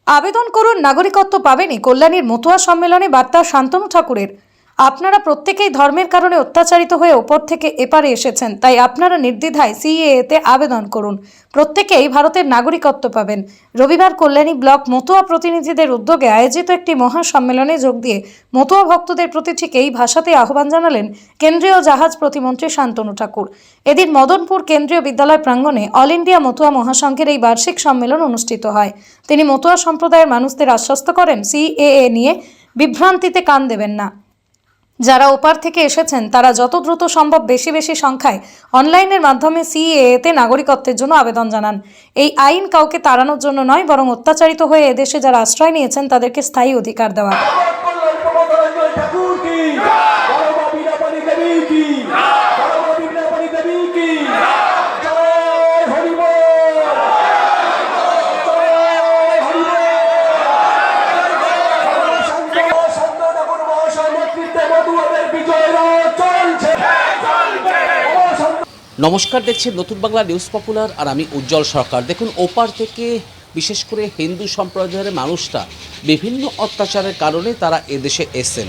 আবেদন করুন, নাগরিকত্ব পাবেনই। কল্যাণীর মতুয়া সম্মেলনে বার্তা শান্তনু ঠাকুরের। আপনারা প্রত্যেকেই ধর্মের কারণে অত্যাচারিত হয়ে ওপর থেকে এপারে এসেছেন, তাই আপনারা নির্দ্বিধায় সিএএ-তে আবেদন করুন। প্রত্যেকেই ভারতের নাগরিকত্ব পাবেন। রবিবার কল্যাণী ব্লক মতুয়া প্রতিনিধিদের উদ্যোগে আয়োজিত একটি মহা সম্মেলনে যোগ দিয়ে মতুয়া ভক্তদের প্রতি ঠিক এই ভাষাতে আহ্বান জানালেন কেন্দ্রীয় জাহাজ প্রতিমন্ত্রী শান্তনু ঠাকুর। এদিন মদনপুর কেন্দ্রীয় বিদ্যালয় প্রাঙ্গণে অল ইন্ডিয়া মতুয়া মহাসংঘের এই বার্ষিক সম্মেলন অনুষ্ঠিত হয়। তিনি মতুয়া সম্প্রদায়ের মানুষদের আশ্বস্ত করেন, সিএএ নিয়ে বিভ্রান্তিতে কান দেবেন না। যারা ওপার থেকে এসেছেন তারা যত দ্রুত সম্ভব বেশি বেশি সংখ্যায় অনলাইনের মাধ্যমে সিএএ-তে নাগরিকত্বের জন্য আবেদন জানান। এই আইন কাউকে তাড়ানোর জন্য নয়, বরং অত্যাচারিত হয়ে এদেশে যারা আশ্রয় নিয়েছেন তাদেরকে স্থায়ী অধিকার দেওয়া। নমস্কার, দেখছেন নতুন বাংলা নিউজ পপুলার আর আমি উজ্জ্বল সরকার। দেখুন, ওপার থেকে বিশেষ করে হিন্দু সম্প্রদায়ের মানুষরা বিভিন্ন অত্যাচারের কারণে তারা এদেশে এসেছেন।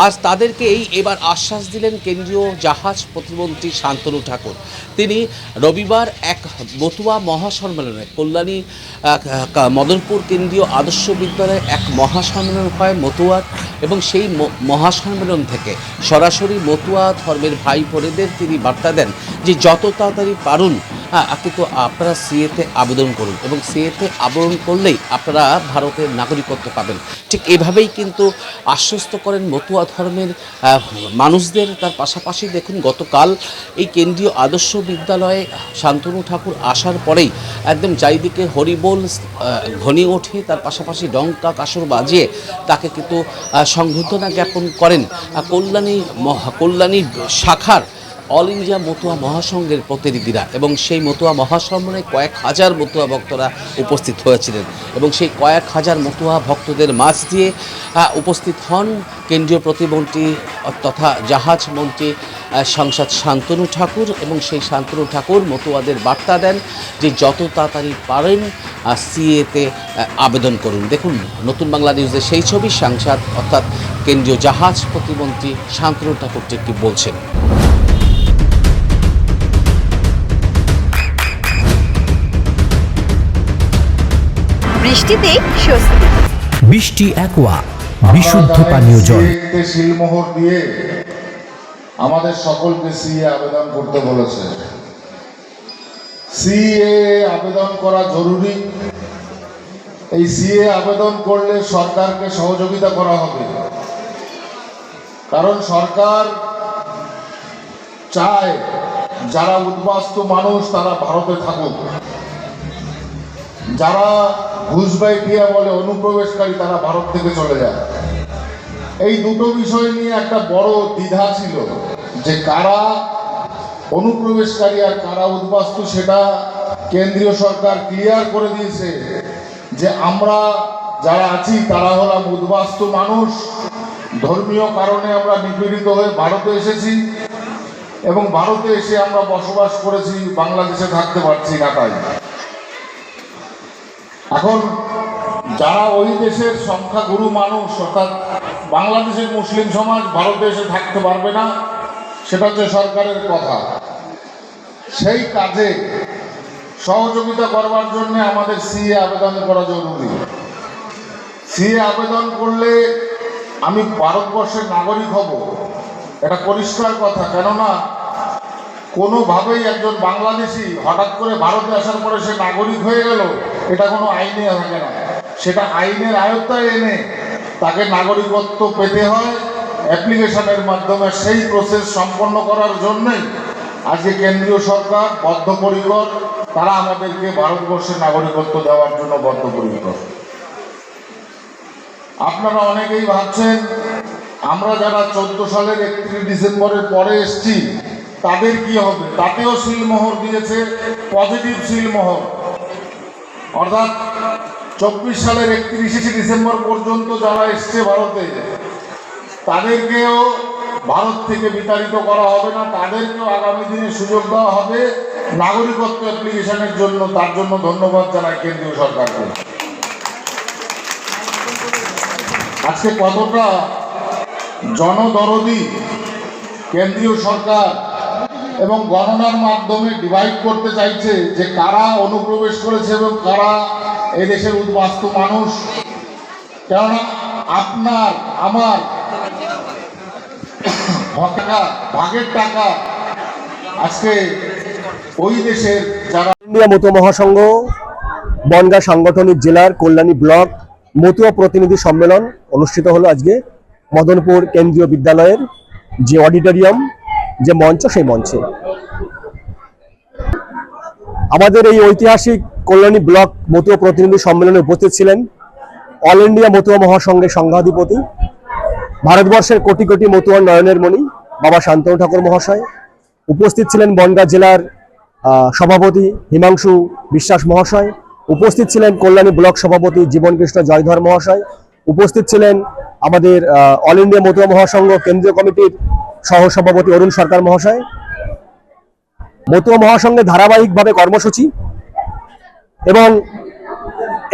আজ তাদেরকে এবার আশ্বাস দিলেন কেন্দ্রীয় জাহাজ প্রতিমন্ত্রী শান্তনু ঠাকুর। তিনি রবিবার এক মতুয়া মহাসম্মেলনে কল্যাণী মদনপুর কেন্দ্রীয় আদর্শ বিদ্যালয়ে এক মহাসম্মেলন হয় মতুয়ার, এবং সেই মহাসম্মেলন থেকে সরাসরি মতুয়া ধর্মের ভাই বোনেদের তিনি বার্তা দেন যে যত তাড়াতাড়ি পারুন কিন্তু আপনারা সিএতে আবেদন করুন, এবং সিএতে আবেদন করলেই আপনারা ভারতের নাগরিকত্ব পাবেন। ঠিক এভাবেই কিন্তু আশ্বস্ত করেন মতুয়া ধর্মের মানুষদের। তার পাশাপাশি দেখুন, গতকাল এই কেন্দ্রীয় আদর্শ বিদ্যালয়ে শান্তনু ঠাকুর আসার পরেই একদম চারিদিকে হরিবোল ঘনিয়ে ওঠে। তার পাশাপাশি ডঙ্কা কাসর বাজিয়ে তাকে কিন্তু সংবর্ধনা জ্ঞাপন করেন কল্যাণী শাখার অল ইন্ডিয়া মতুয়া মহাসংঘের প্রতিনিধিরা, এবং সেই মতুয়া মহাসম্মেলনে কয়েক হাজার মতুয়া ভক্তরা উপস্থিত হয়েছিলেন। এবং সেই কয়েক হাজার মতুয়া ভক্তদের মাঝ দিয়ে উপস্থিত হন কেন্দ্রীয় প্রতিমন্ত্রী তথা জাহাজ মন্ত্রী সাংসদ শান্তনু ঠাকুর, এবং সেই শান্তনু ঠাকুর মতুয়াদের বার্তা দেন যে যত তাড়াতাড়ি পারেন সিএতে আবেদন করুন। দেখুন, নতুন বাংলা নিউজের সেই ছবি, সাংসদ অর্থাৎ কেন্দ্রীয় জাহাজ প্রতিমন্ত্রী শান্তনু ঠাকুর ঠিক কি বলছেন। বৃষ্টিতে স্বস্তি। বৃষ্টি অ্যাকোয়া বিশুদ্ধ পানীয় জল। শিলমোহর দিয়ে আমাদের সকলকে সিএ আবেদন করতে বলেছে। সিএ আবেদন করা জরুরি। এই সিএ আবেদন করলে সরকারকে সহযোগিতা করা হবে, কারণ সরকার চায় যারা উদ্বাস্তু মানুষ তারা ভারতে থাকুক, যারা ঘুষবাইটিয়া বলে অনুপ্রবেশকারী তারা ভারত থেকে চলে যায়। এই দুটো বিষয় নিয়ে একটা বড় দ্বিধা ছিল যে কারা অনুপ্রবেশকারী আর কারা উদ্বাস্তু, সেটা কেন্দ্রীয় সরকার ক্লিয়ার করে দিয়েছে যে আমরা যারা আছি তারা হলাম উদ্বাস্তু মানুষ, ধর্মীয় কারণে আমরা নিপীড়িত হয়ে ভারতে এসেছি, এবং ভারতে এসে আমরা বসবাস করেছি, বাংলাদেশে থাকতে পারছি না। তাই এখন যারা ওই দেশের সংখ্যাগুরু মানুষ, অর্থাৎ বাংলাদেশের মুসলিম সমাজ ভারতে এসে থাকতে পারবে না, সেটা হচ্ছে সরকারের কথা। সেই কাজে সহযোগিতা করবার জন্য আমাদের সিএ আবেদন করা জরুরি। সিএ আবেদন করলে আমি ভারতবর্ষের নাগরিক হব, এটা পরিষ্কার কথা। কেননা কোনোভাবেই একজন বাংলাদেশি হঠাৎ করে ভারতে আসার পরে সে নাগরিক হয়ে গেল, এটা কোনো আইনে থাকে না। সেটা আইনের আয়ত্তায় এনে তাকে নাগরিকত্ব পেতে হয় অ্যাপ্লিকেশনের মাধ্যমে। সেই প্রসেস সম্পন্ন করার জন্যই আজকে কেন্দ্রীয় সরকার বদ্ধপরিকর, তারা আমাদেরকে ভারতবর্ষের নাগরিকত্ব দেওয়ার জন্য বদ্ধপরিকর। আপনারা অনেকেই ভাবছেন আমরা যারা 14 সালের 31 ডিসেম্বরের পরে এসছি তাদের কি হবে। তাতেও সিলমোহর দিয়েছে, পজিটিভ সিলমোহর, অর্থাৎ 24 সালের 31 ডিসেম্বর পর্যন্ত যারা এসছে ভারতে তাদেরকেও ভারত থেকে বিতাড়িত করা হবে না, তাদেরকেও আগামী দিনে সুযোগ দেওয়া হবে নাগরিকত্ব অ্যাপ্লিকেশনের জন্য। তার জন্য ধন্যবাদ জানাই কেন্দ্রীয় সরকারকে। আজকে কতটা জনদরদি কেন্দ্রীয় সরকার এবং গণনার মাধ্যমে ডিভাইড করতে চাইছে যে কারা অনুপ্রবেশ করেছে এবং কারা এদেশের উদ্বাস্তু মানুষ। কেননা আপনার আমার ভাগের টাকা আজকে ওই দেশের যারা ইন্ডিয়া মতুয়া মহাসংঘ বনগাঁ সাংগঠনিক জেলার কল্যাণী ব্লক মতুয়া প্রতিনিধি সম্মেলন অনুষ্ঠিত হলো আজকে মদনপুর কেন্দ্রীয় বিদ্যালয়ের যে অডিটোরিয়াম, যে মঞ্চ, সেই মঞ্চে আমাদের এই ঐতিহাসিক কল্যাণী ব্লক মতুয়া প্রতিনিধি সম্মেলনে উপস্থিত ছিলেন অল ইন্ডিয়া মতুয়া মহাসংঘের সংঘাধিপতি, ভারতবর্ষের কোটি কোটি মতুয়ার নয়নের মণি বাবা শান্তনু ঠাকুর মহাশয়। উপস্থিত ছিলেন বনগাঁ জেলার সভাপতি হিমাংশু বিশ্বাস মহাশয়। উপস্থিত ছিলেন কল্যাণী ব্লক সভাপতি জীবনকৃষ্ণ জয়ধর মহাশয়। উপস্থিত ছিলেন আমাদের অল ইন্ডিয়া মতুয়া মহাসংঘ কেন্দ্রীয় কমিটির সহসভাপতি অরুণ সরকার মহাশয়। মতুয়া মহাসংঘের ধারাবাহিকভাবে কর্মসূচি, এবং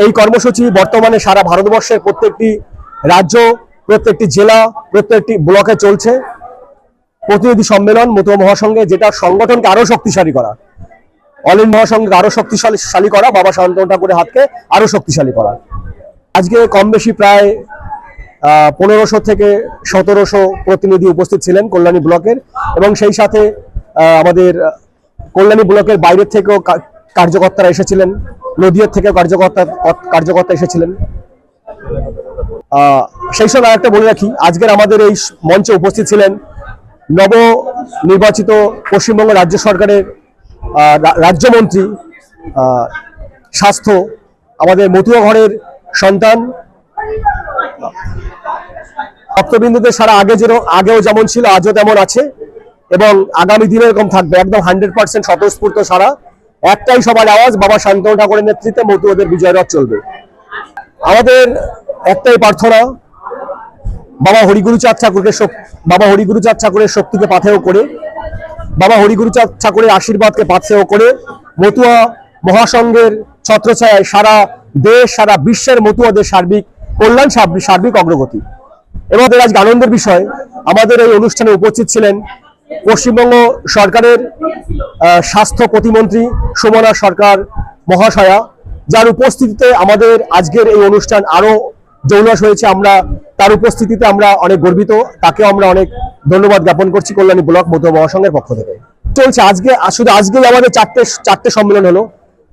এই কর্মসূচি বর্তমানে সারা ভারতবর্ষের প্রত্যেকটি রাজ্য, প্রত্যেকটি জেলা, প্রত্যেকটি ব্লকে চলছে। প্রতিনিধি সম্মেলন মতুয়া মহাসংঘে, যেটা সংগঠনকে আরো শক্তিশালী করা, অল ইন্ডিয়া মহাসংঘকে আরো শক্তিশালী করা, বাবা শান্তনু ঠাকুরের হাতকে আরো শক্তিশালী করা। আজকে কম বেশি প্রায় 1500 থেকে 1700 প্রতিনিধি উপস্থিত ছিলেন কল্যাণী ব্লকের, এবং সেই সাথে আমাদের কল্যাণী ব্লকের বাইরের থেকেও কার্যকর্তারা এসেছিলেন, নদীয়ার থেকে কার্যকর্তা এসেছিলেন। সেই সব আরেকটা বলে রাখি, আজকের আমাদের এই মঞ্চে উপস্থিত ছিলেন নব নির্বাচিত পশ্চিমবঙ্গ রাজ্য সরকারের রাজ্যমন্ত্রী স্বাস্থ্য, আমাদের মতুয়া ঘরের সন্তান, ভক্তবিন্দুদের সারা আগেও যেমন ছিল আজও তেমন আছে, এবং আগামী দিনে এরকম থাকবে। একদম 100% স্বতঃস্ফূর্ত সারা, একটাই সবার আওয়াজ, বাবা শান্তনু ঠাকুরের নেতৃত্বে মতুয়াদের বিজয় রথ চলবে। আমাদের একটাই প্রার্থনা, বাবা হরিগুরুচাঁদ ঠাকুরের শক্তিকে পাথেয় করে, বাবা হরিগুরুচাঁদ ঠাকুরের আশীর্বাদকে পাথেয় করে মতুয়া মহাসংঘের ছত্রছায়ায় সারা দেশ, সারা বিশ্বের মতুয়াদের সার্বিক কল্যাণ, সার্বিক অগ্রগতি। এবং আজকে আনন্দের বিষয়, আমাদের এই অনুষ্ঠানে উপস্থিত ছিলেন পশ্চিমবঙ্গ সরকারের স্বাস্থ্য প্রতিমন্ত্রী সুমনা সরকার মহাশয়া, যার উপস্থিতিতে আমাদের আজকের এই অনুষ্ঠান আরো জৌলস হয়েছে। আমরা তার উপস্থিতিতে আমরা অনেক গর্বিত, তাকেও আমরা অনেক ধন্যবাদ জ্ঞাপন করছি কল্যাণী ব্লক মতুয়া মহাসংঘের পক্ষ থেকে। চলছে আজকে, শুধু আজকেই আমাদের চারটে সম্মেলন হলো।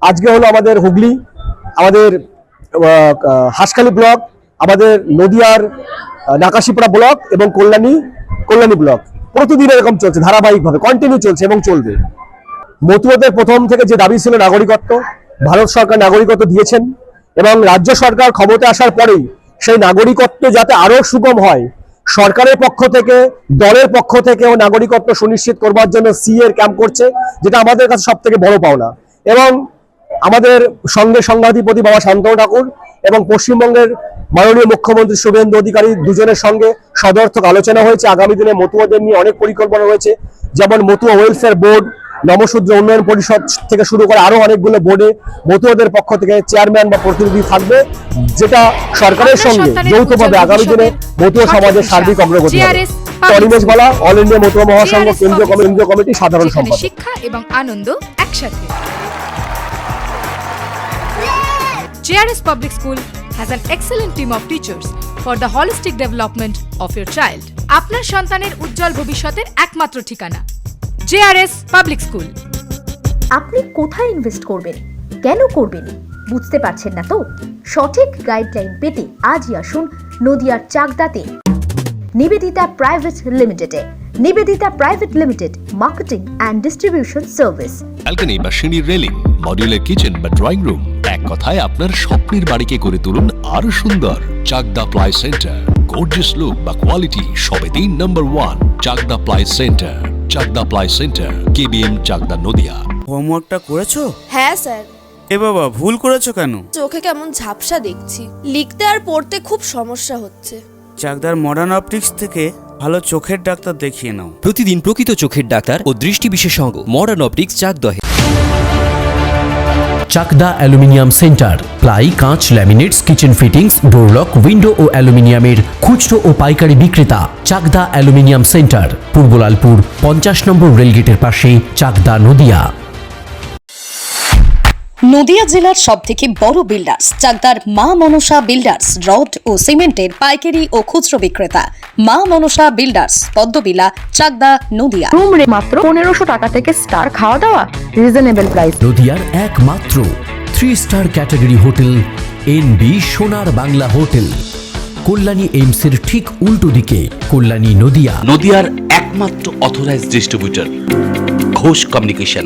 আজকে হলো আমাদের হুগলি, আমাদের হাঁসখালি ব্লক, আমাদের নদিয়ার নাকাশিপাড়া ব্লক এবং কল্যাণী ব্লক। প্রতিদিন এরকম চলছে, ধারাবাহিকভাবে কন্টিনিউ চলছে এবং চলবে। মতুয়াদের প্রথম থেকে যে দাবি ছিল নাগরিকত্ব, ভারত সরকার নাগরিকত্ব দিয়েছেন, এবং রাজ্য সরকার ক্ষমতায় আসার পরেই সেই নাগরিকত্ব যাতে আরো সুগম হয়, সরকারের পক্ষ থেকে, দলের পক্ষ থেকেও নাগরিকত্ব সুনিশ্চিত করবার জন্য সিএ এর ক্যাম্প করছে, যেটা আমাদের কাছে সব থেকে বড় পাওনা। এবং আমাদের সঙ্গে সংঘাধিপতি বাবা শান্তনু ঠাকুর এবং পশ্চিমবঙ্গের মাননীয় মুখ্যমন্ত্রী শুভেন্দু অধিকারী দুজনের সঙ্গে সদর্থক আলোচনা হয়েছে। আগামী দিনে মতুয়াদের নিয়ে অনেক পরিকল্পনা রয়েছে, যেমন মতুয়া ওয়েলফেয়ার বোর্ড, নমশূদ্র উন্নয়ন পরিষদ থেকে শুরু করে আরো অনেকগুলো বোর্ডে মতুয়াদের পক্ষ থেকে চেয়ারম্যান বা প্রতিনিধি থাকবে, যেটা সরকারের সঙ্গে যৌথভাবে আগামী দিনে মতুয়া সমাজের সার্বিক অগ্রগতি হবে। অনিমেষ বালা, অল ইন্ডিয়া মতুয়া মহাসংঘ কেন্দ্রীয় কমিটি সাধারণ সম্পাদক। শিক্ষা এবং আনন্দ একসাথে। JRS Public School has an excellent team of teachers for the holistic development of your child. আপনার সন্তানের উজ্জ্বল ভবিষ্যতের একমাত্র ঠিকানা JRS Public School। আপনি কোথায় ইনভেস্ট করবেন, কেন করবেন বুঝতে পারছেন না তো? সঠিক গাইডলাইন পেতে আজই আসুন নদিয়ার চাকদাতে নিবেদিতা প্রাইভেট লিমিটেডে। Nivedita private limited, marketing and distribution service. Balcony বা সিঁড়ির রেলিং, মডিউলার কিচেন বা ড্রয়িং রুম, এক কথায় আপনার স্বপ্নের বাড়িকে করে তুলুন আরো সুন্দর। Chakda ply centre, gorgeous look বা কোয়ালিটি সবে 3 number 1 Chakda ply centre. Chakda ply centre, KBM Chakda Nadia. হোমওয়ার্কটা করেছো? হ্যাঁ স্যার। এ বাবা, ভুল করেছো কেন? চোখে কেমন ঝাপসা দেখছি, লিখতে আর পড়তে খুব সমস্যা হচ্ছে। চাকদার মডার্ন অপটিক্স থেকে ভালো চোখের ডাক্তার দেখিয়ে নাও। প্রতিদিন প্রকৃত চোখের ডাক্তার ও দৃষ্টি বিশেষজ্ঞ মডার্ন অপটিক্স চাকদহে। চাকদা অ্যালুমিনিয়াম সেন্টার, প্লাই, কাঁচ, laminates, kitchen fittings, door lock, window ও অ্যালুমিনিয়ামের খুচরো ও পাইকারি বিক্রেতা। Chakda aluminium centre, Purbalalpur 50 number রেলগেটের পাশে, চাকদা, নদিয়া। নদিয়া জেলার সবথেকে বড় বিল্ডার্স চাকদার মা মনসা বিল্ডার্স, রড ও সিমেন্টের পাইকারি ও খুচরো বিক্রেতা। মা মনসা বিল্ডার্স, পদ্মবিলা, চাকদা, নদিয়া। রুম রে মাত্র 1500 টাকা থেকে স্টার, খাওয়া দাওয়া রিজনেবল প্রাইস। নদিয়ার একমাত্র 3 স্টার ক্যাটাগরি হোটেল এনবি সোনার বাংলা হোটেল, কল্যাণী এইমসের ঠিক উল্টো দিকে, কল্যাণী, নদিয়া। নদিয়ার একমাত্র অথরাইজড ডিস্ট্রিবিউটর ঘোষ কমিউনিকেশন।